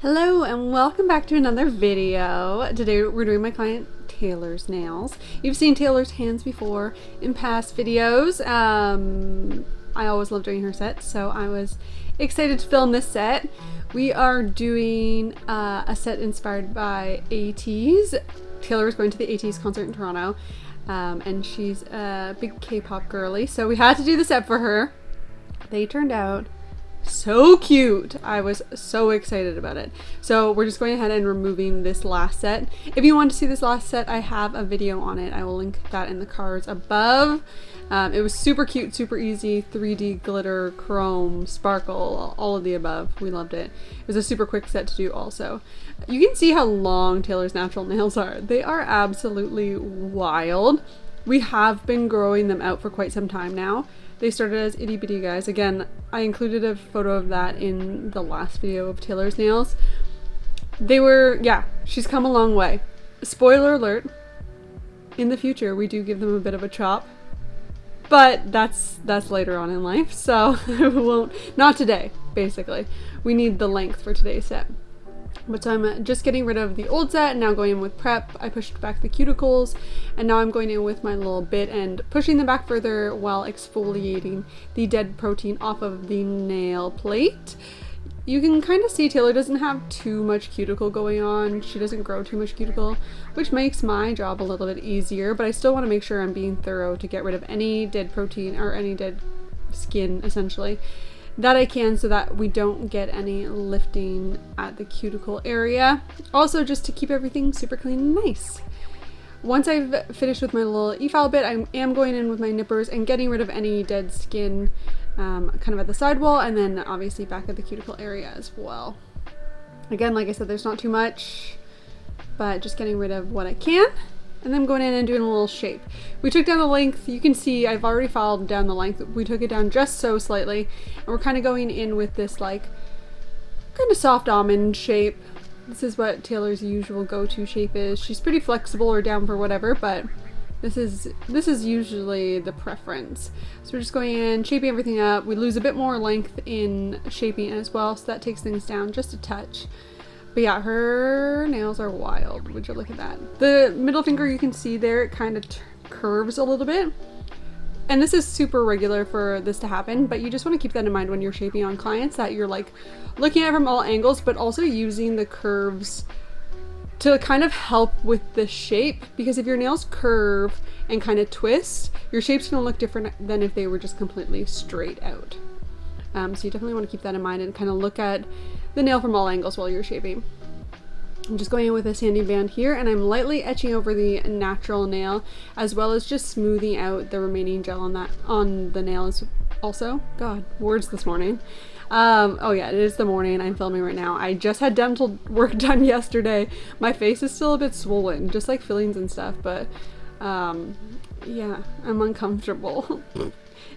Hello and welcome back to another video. Today we're doing my client Taylor's nails. You've seen Taylor's hands before in past videos. I always love doing her sets, so I was excited to film this set. We are doing a set inspired by Ateez. Taylor is going to the Ateez concert in Toronto, and she's a big K-pop girly, so we had to do the set for her. They turned out so cute. I was so excited about it. So we're just going ahead and removing this last set. If you want to see this last set, I have a video on it. I will link that in the cards above. It was super cute, super easy, 3D glitter, chrome, sparkle, all of the above. We loved it. It was a super quick set to do also. You can see how long Taylor's natural nails are. They are absolutely wild. We have been growing them out for quite some time now. They started as itty bitty guys. Again, I included a photo of that in the last video of Taylor's nails. They were, yeah, she's come a long way. Spoiler alert, in the future we do give them a bit of a chop, but that's later on in life, so not today, basically. We need the length for today's set. But so I'm just getting rid of the old set and now going in with prep. I pushed back the cuticles and now I'm going in with my little bit and pushing them back further while exfoliating the dead protein off of the nail plate. You can kind of see Taylor doesn't have too much cuticle going on. She doesn't grow too much cuticle, which makes my job a little bit easier, but I still want to make sure I'm being thorough to get rid of any dead protein or any dead skin essentially that I can, so that we don't get any lifting at the cuticle area. Also, just to keep everything super clean and nice. Once I've finished with my little e-file bit, I am going in with my nippers and getting rid of any dead skin kind of at the sidewall, and then obviously back at the cuticle area as well. Again, like I said, there's not too much, but just getting rid of what I can. And then going in and doing a little shape. We took down the length. You can see I've already filed down the length. We took it down just so slightly. And we're kind of going in with this like kind of soft almond shape. This is what Taylor's usual go-to shape is. She's pretty flexible or down for whatever, but this is usually the preference. So we're just going in, shaping everything up. We lose a bit more length in shaping as well, so that takes things down just a touch. But yeah, her nails are wild. Would you look at that? The middle finger, you can see there, it kind of curves a little bit. And this is super regular for this to happen, but you just want to keep that in mind when you're shaping on clients, that you're like looking at it from all angles, but also using the curves to kind of help with the shape. Because if your nails curve and kind of twist, your shape's going to look different than if they were just completely straight out. So you definitely want to keep that in mind and kind of look at the nail from all angles while you're shaping. I'm just going in with a sanding band here, and I'm lightly etching over the natural nail, as well as just smoothing out the remaining gel on the nails also. God, words this morning. Oh yeah, it is the morning. I'm filming right now. I just had dental work done yesterday. My face is still a bit swollen, just like fillings and stuff, but yeah, I'm uncomfortable.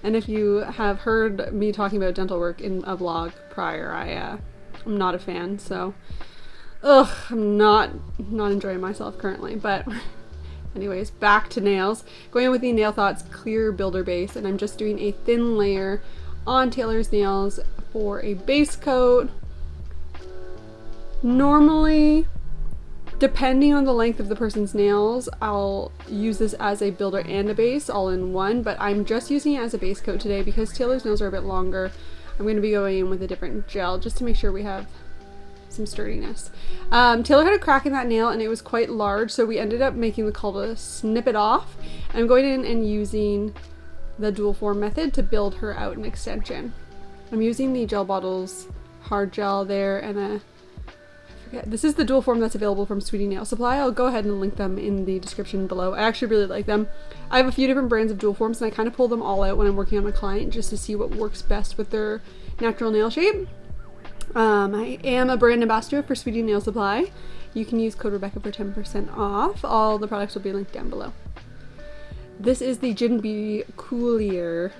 And if you have heard me talking about dental work in a vlog prior, I'm not a fan, so I'm not enjoying myself currently. But anyways, back to nails. Going in with the Nail Thoughts Clear Builder Base, and I'm just doing a thin layer on Taylor's nails for a base coat. Normally, depending on the length of the person's nails, I'll use this as a builder and a base all in one, but I'm just using it as a base coat today because Taylor's nails are a bit longer. I'm going to be going in with a different gel just to make sure we have some sturdiness. Taylor had a crack in that nail and it was quite large, so we ended up making the call to snip it off. I'm going in and using the dual form method to build her out an extension. I'm using the Gel Bottles hard gel there, and this is the dual form that's available from Sweetie Nail Supply. I'll go ahead and link them in the description below. I actually really like them. I have a few different brands of dual forms, and I kind of pull them all out when I'm working on a client just to see what works best with their natural nail shape. I am a brand ambassador for Sweetie Nail Supply. You can use code Rebecca for 10% off. All the products will be linked down below. This is the Gin Beauty Coolier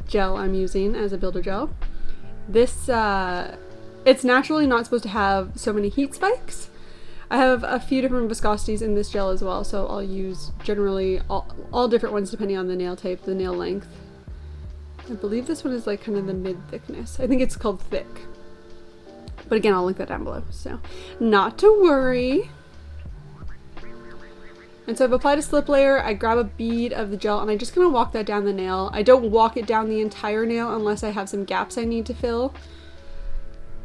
gel I'm using as a builder gel. This it's naturally not supposed to have so many heat spikes. I have a few different viscosities in this gel as well, so I'll use generally all different ones depending on the nail type, the nail length. I believe this one is like kind of the mid thickness. I think it's called thick. But again, I'll link that down below, so not to worry. And so I've applied a slip layer, I grab a bead of the gel and I just kind of walk that down the nail. I don't walk it down the entire nail unless I have some gaps I need to fill.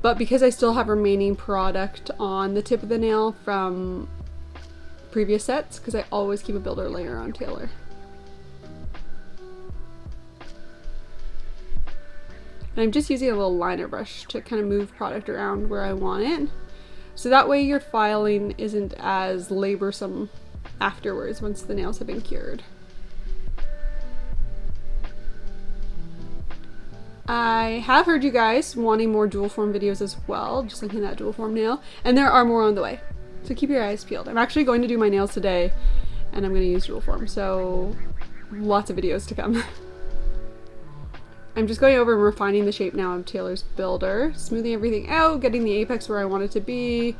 But because I still have remaining product on the tip of the nail from previous sets, because I always keep a builder layer on Taylor. And I'm just using a little liner brush to kind of move product around where I want it. So that way your filing isn't as laborsome afterwards once the nails have been cured. I have heard you guys wanting more dual form videos as well, just like in that dual form nail, and there are more on the way. So keep your eyes peeled. I'm actually going to do my nails today and I'm going to use dual form, so lots of videos to come. I'm just going over and refining the shape now of Taylor's builder, smoothing everything out, getting the apex where I want it to be,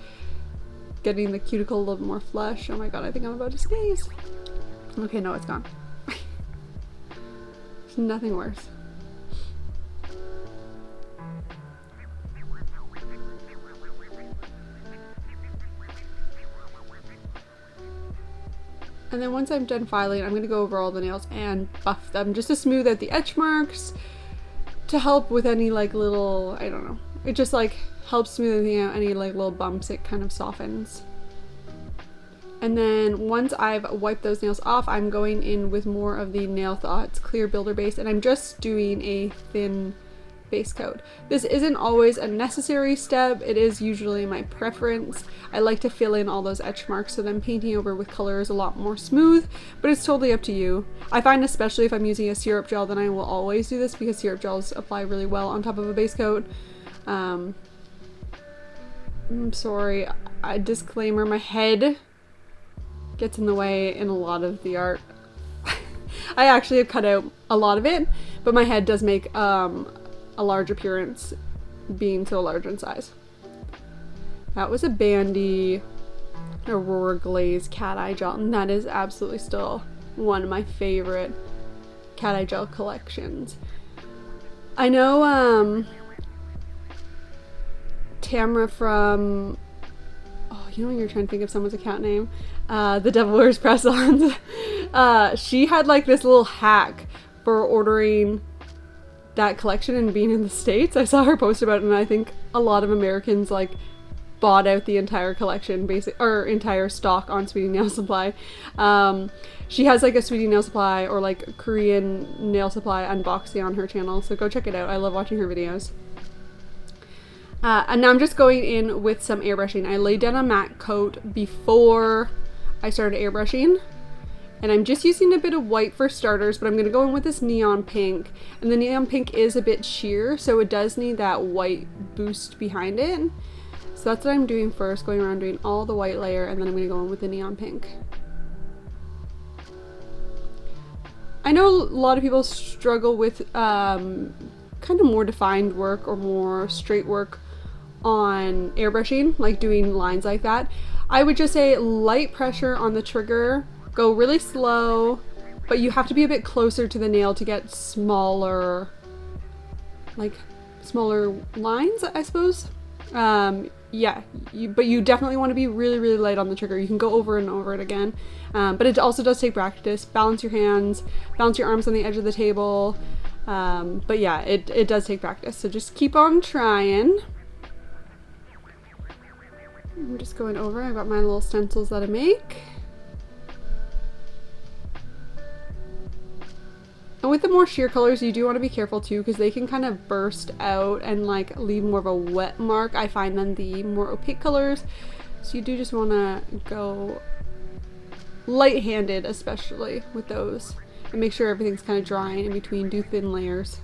getting the cuticle a little bit more flush. Oh my god, I think I'm about to sneeze. Okay, no, it's gone. There's nothing worse. And then once I'm done filing, I'm going to go over all the nails and buff them just to smooth out the etch marks, to help with any like little, I don't know, it just like helps smoothing out any like little bumps. It kind of softens. And then once I've wiped those nails off, I'm going in with more of the Nail Thoughts clear builder base, and I'm just doing a thin base coat. This isn't always a necessary step, it is usually my preference. I like to fill in all those etch marks so then painting over with color is a lot more smooth, but it's totally up to you. I find especially if I'm using a syrup gel, then I will always do this because syrup gels apply really well on top of a base coat. I'm sorry, a disclaimer, my head gets in the way in a lot of the art. I actually have cut out a lot of it, but my head does make a large appearance being so large in size. That was a Bandy Aurora Glaze cat eye gel, and that is absolutely still one of my favorite cat eye gel collections. I know Tamara from, oh, you know when you're trying to think of someone's account name, the Devil Wears Press-Ons, she had like this little hack for ordering that collection and being in the States. I saw her post about it, and I think a lot of Americans like bought out the entire collection, or entire stock on Sweetie Nail Supply. She has like a Sweetie Nail Supply or like Korean Nail Supply unboxing on her channel, so go check it out. I love watching her videos. And now I'm just going in with some airbrushing. I laid down a matte coat before I started airbrushing. And I'm just using a bit of white for starters, but I'm going to go in with this neon pink. And the neon pink is a bit sheer, so it does need that white boost behind it. So that's what I'm doing first, going around doing all the white layer, and then I'm going to go in with the neon pink. I know a lot of people struggle with kind of more defined work or more straight work on airbrushing, like doing lines like that. I would just say light pressure on the trigger. Go really slow, but you have to be a bit closer to the nail to get smaller, like smaller lines, I suppose. Yeah, but you definitely want to be really, really light on the trigger. You can go over and over it again, but it also does take practice. Balance your hands, balance your arms on the edge of the table. But yeah, it does take practice. So just keep on trying. I'm just going over. I've got my little stencils that I make. And with the more sheer colors, you do want to be careful too, because they can kind of burst out and like leave more of a wet mark, I find, than the more opaque colors. So you do just want to go light-handed, especially with those, and make sure everything's kind of drying in between. Do thin layers.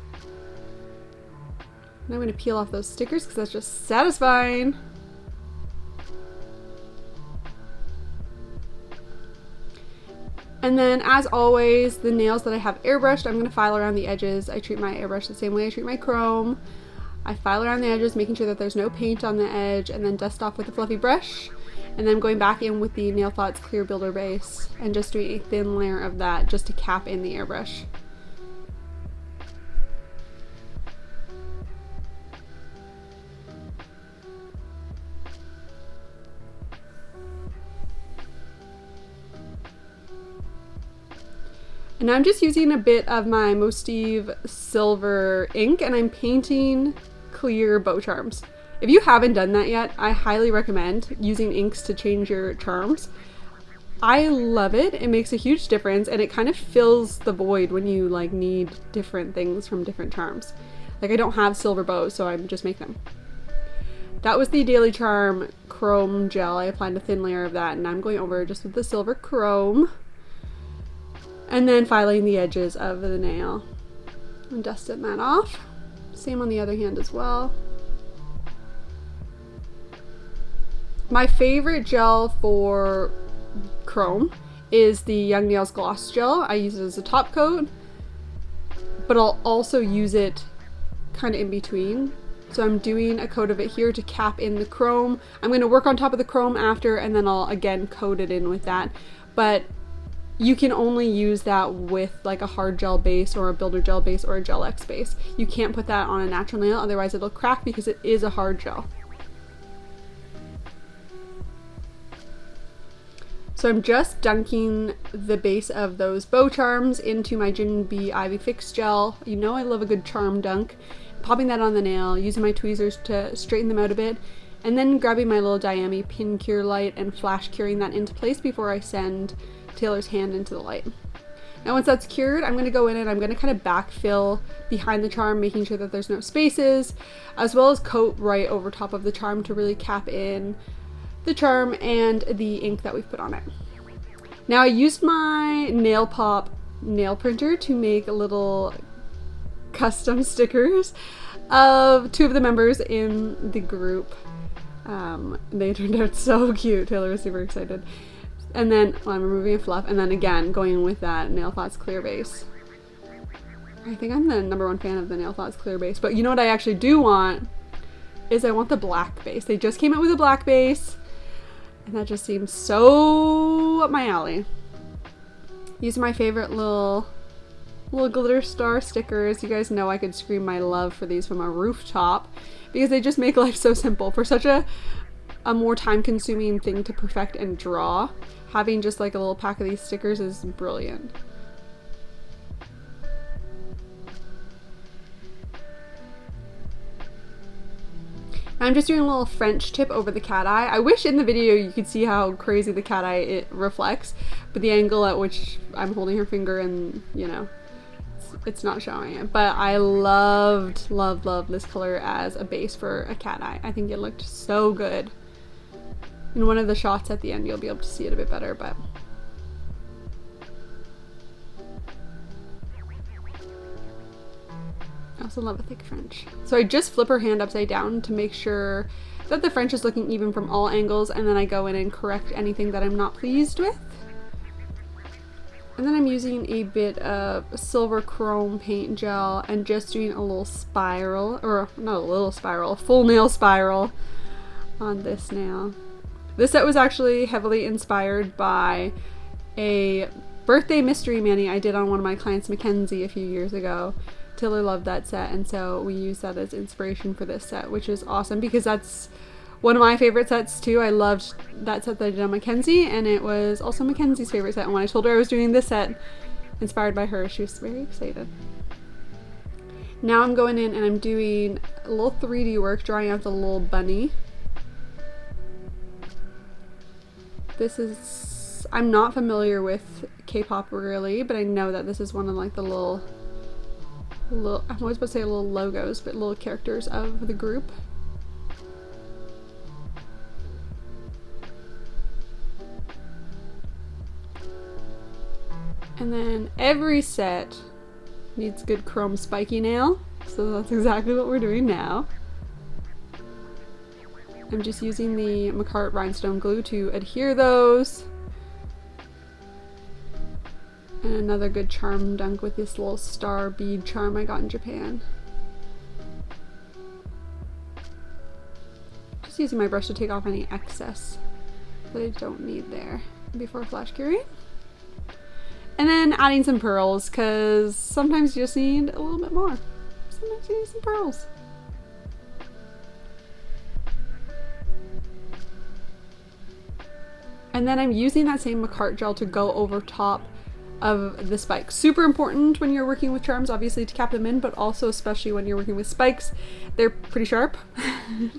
And I'm going to peel off those stickers because that's just satisfying. And then, as always, the nails that I have airbrushed, I'm going to file around the edges. I treat my airbrush the same way I treat my chrome. I file around the edges, making sure that there's no paint on the edge, and then dust off with a fluffy brush. And then going back in with the Nail Thoughts Clear Builder Base, and just doing a thin layer of that just to cap in the airbrush. And I'm just using a bit of my Mostive silver ink and I'm painting clear bow charms. If you haven't done that yet, I highly recommend using inks to change your charms. I love it. It makes a huge difference and it kind of fills the void when you like need different things from different charms. Like I don't have silver bows, so I'm just making them. That was the Daily Charm chrome gel. I applied a thin layer of that and I'm going over just with the silver chrome. And then filing the edges of the nail and dusting that off. Same on the other hand as well. My favorite gel for chrome is the Young Nails Gloss Gel. I use it as a top coat, but I'll also use it kind of in between. So I'm doing a coat of it here to cap in the chrome. I'm going to work on top of the chrome after and then I'll again coat it in with that. But you can only use that with like a hard gel base or a builder gel base or a Gel X base. You can't put that on a natural nail, otherwise it'll crack because it is a hard gel. So I'm just dunking the base of those bow charms into my Gin Bee Ivy Fix gel. You know I love a good charm dunk. Popping that on the nail, using my tweezers to straighten them out a bit, and then grabbing my little Diami pin cure light and flash curing that into place before I send Taylor's hand into the light. Now once that's cured, I'm going to go in and I'm going to kind of backfill behind the charm, making sure that there's no spaces, as well as coat right over top of the charm to really cap in the charm and the ink that we've put on it. Now I used my Nail Pop nail printer to make little custom stickers of two of the members in the group. They turned out so cute. Taylor was super excited. And then I'm removing a fluff and then again going with that Nail Thoughts clear base. I think I'm the #1 fan of the Nail Thoughts clear base, but you know what I actually do want is I want the black base. They just came out with a black base and that just seems so up my alley. Using my favorite little glitter star stickers. You guys know I could scream my love for these from a rooftop because they just make life so simple. For such a more time-consuming thing to perfect and draw, having just like a little pack of these stickers is brilliant. I'm just doing a little French tip over the cat eye. I wish in the video you could see how crazy the cat eye it reflects, but the angle at which I'm holding her finger and, you know, it's not showing it. But I loved this color as a base for a cat eye. I think it looked so good. In one of the shots at the end you'll be able to see it a bit better, but I also love a thick French. So I just flip her hand upside down to make sure that the French is looking even from all angles, and then I go in and correct anything that I'm not pleased with. And then I'm using a bit of silver chrome paint gel and just doing a little spiral, or not a little spiral, a full nail spiral on this nail. This set was actually heavily inspired by a birthday mystery mani I did on one of my clients, Mackenzie, a few years ago. Taylor loved that set, and so we used that as inspiration for this set, which is awesome because that's one of my favorite sets too. I loved that set that I did on Mackenzie, and it was also Mackenzie's favorite set. And when I told her I was doing this set inspired by her, she was very excited. Now I'm going in and I'm doing a little 3D work, drawing out the little bunny. This is, I'm not familiar with K-pop really, but I know that this is one of like the little, I'm always about to say little logos, but little characters of the group. And then every set needs good chrome spiky nail, so that's exactly what we're doing now. I'm just using the Macart rhinestone glue to adhere those. And another good charm dunk with this little star bead charm I got in Japan. Just using my brush to take off any excess that I don't need there before flash curing. And then adding some pearls, because sometimes you just need a little bit more. Sometimes you need some pearls. And then I'm using that same Macart gel to go over top of the spikes. Super important when you're working with charms, obviously, to cap them in, but also especially when you're working with spikes. They're pretty sharp.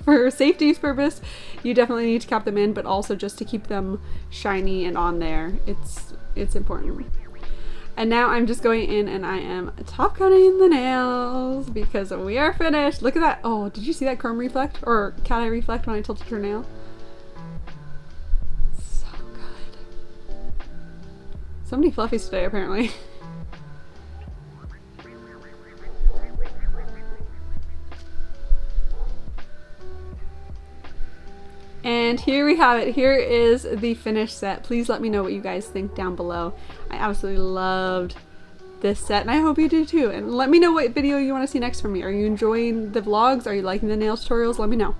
For safety's purpose, you definitely need to cap them in, but also just to keep them shiny and on there. It's important. And now I'm just going in and I am top coating the nails because we are finished. Look at that. Oh, did you see that chrome reflect or cat eye reflect when I tilted her nail? So good. So many fluffies today, apparently. And here we have it. Here is the finished set. Please let me know what you guys think down below. I absolutely loved this set and I hope you do too. And let me know what video you want to see next from me. Are you enjoying the vlogs? Are you liking the nail tutorials? Let me know.